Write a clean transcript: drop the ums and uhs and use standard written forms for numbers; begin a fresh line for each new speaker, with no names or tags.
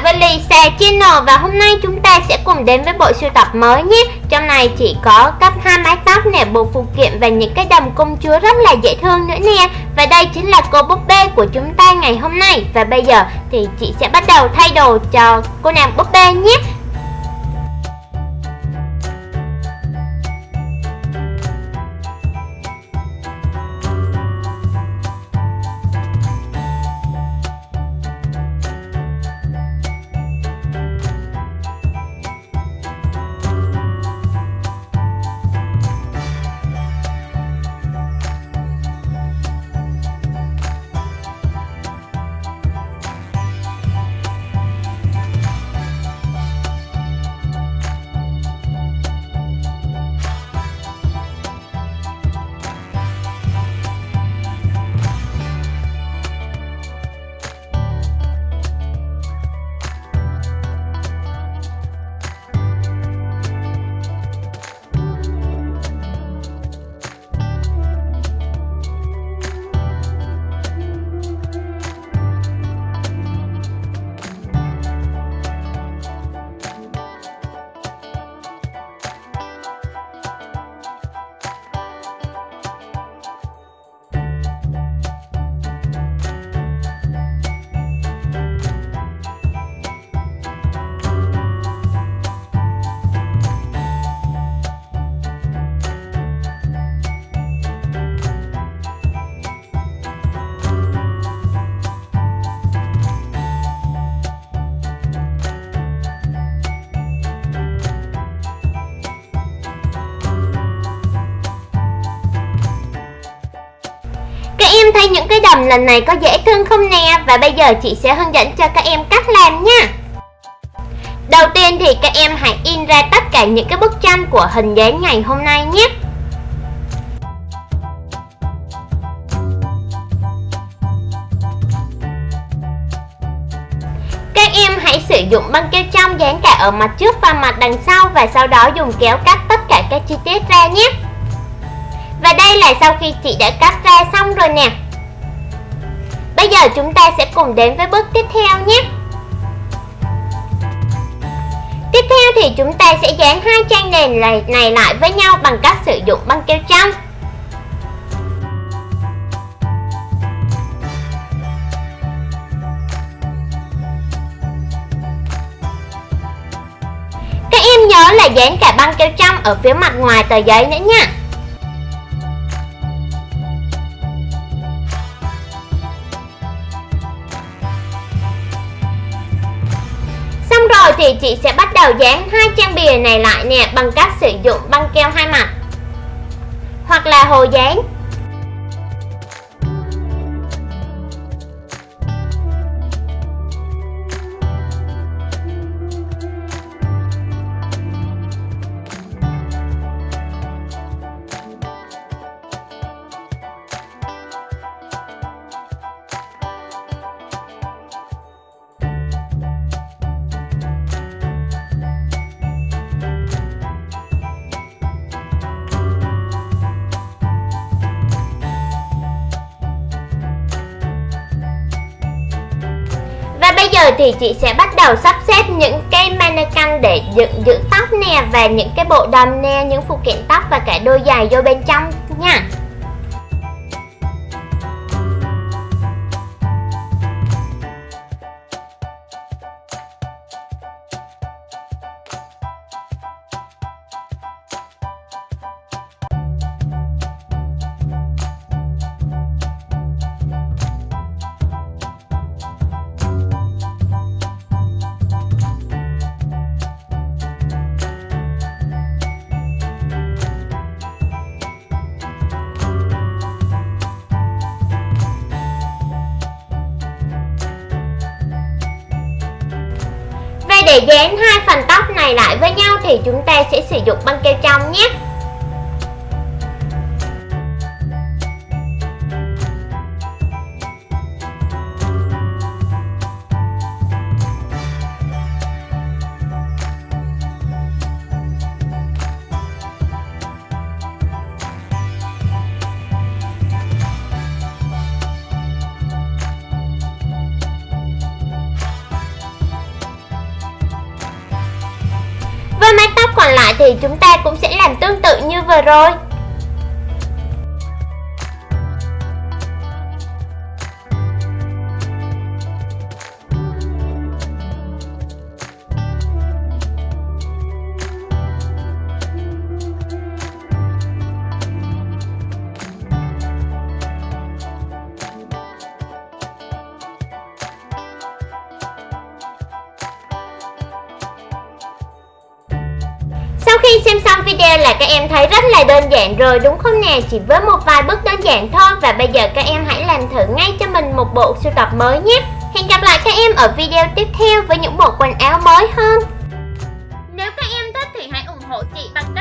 với Lisa Channel và hôm nay chúng ta sẽ cùng đến với bộ sưu tập mới nhé. Trong này chỉ có cấp 2 mái tóc nè, bộ phụ kiện và những cái đầm công chúa rất là dễ thương nữa nè. Và đây chính là cô búp bê của chúng ta ngày hôm nay. Và bây giờ thì chị sẽ bắt đầu thay đồ cho cô nàng búp bê nhé. Các em thấy những cái đầm lần này có dễ thương không nè? Và bây giờ chị sẽ hướng dẫn cho các em cách làm nha. Đầu tiên thì các em hãy in ra tất cả những cái bức tranh của hình dáng ngày hôm nay nhé. Các em hãy sử dụng băng keo trong dán cả ở mặt trước và mặt đằng sau, và sau đó dùng kéo cắt tất cả các chi tiết ra nhé. Và đây là sau khi chị đã cắt ra xong rồi nè. Bây giờ chúng ta sẽ cùng đến với bước tiếp theo nhé. Tiếp theo thì chúng ta sẽ dán hai trang nền này lại với nhau bằng cách sử dụng băng keo trong. Các em nhớ là dán cả băng keo trong ở phía mặt ngoài tờ giấy nữa nha. Rồi thì chị sẽ bắt đầu dán hai trang bìa này lại nè bằng cách sử dụng băng keo hai mặt hoặc là hồ dán. Bây giờ thì chị sẽ bắt đầu sắp xếp những cái mannequin để giữ tóc nè, và những cái bộ đầm nè, những phụ kiện tóc và cả đôi giày vô bên trong nha. Để dán hai phần tóc này lại với nhau thì chúng ta sẽ sử dụng băng keo trong nhé. thì chúng ta cũng sẽ làm tương tự như vừa rồi. Sau khi xem xong video là các em thấy rất là đơn giản rồi đúng không nè? Chỉ với một vài bước đơn giản thôi. Và bây giờ các em hãy làm thử ngay cho mình một bộ sưu tập mới nhé. Hẹn gặp lại các em ở video tiếp theo với những bộ quần áo mới hơn. Nếu các em thích thì hãy ủng hộ chị bằng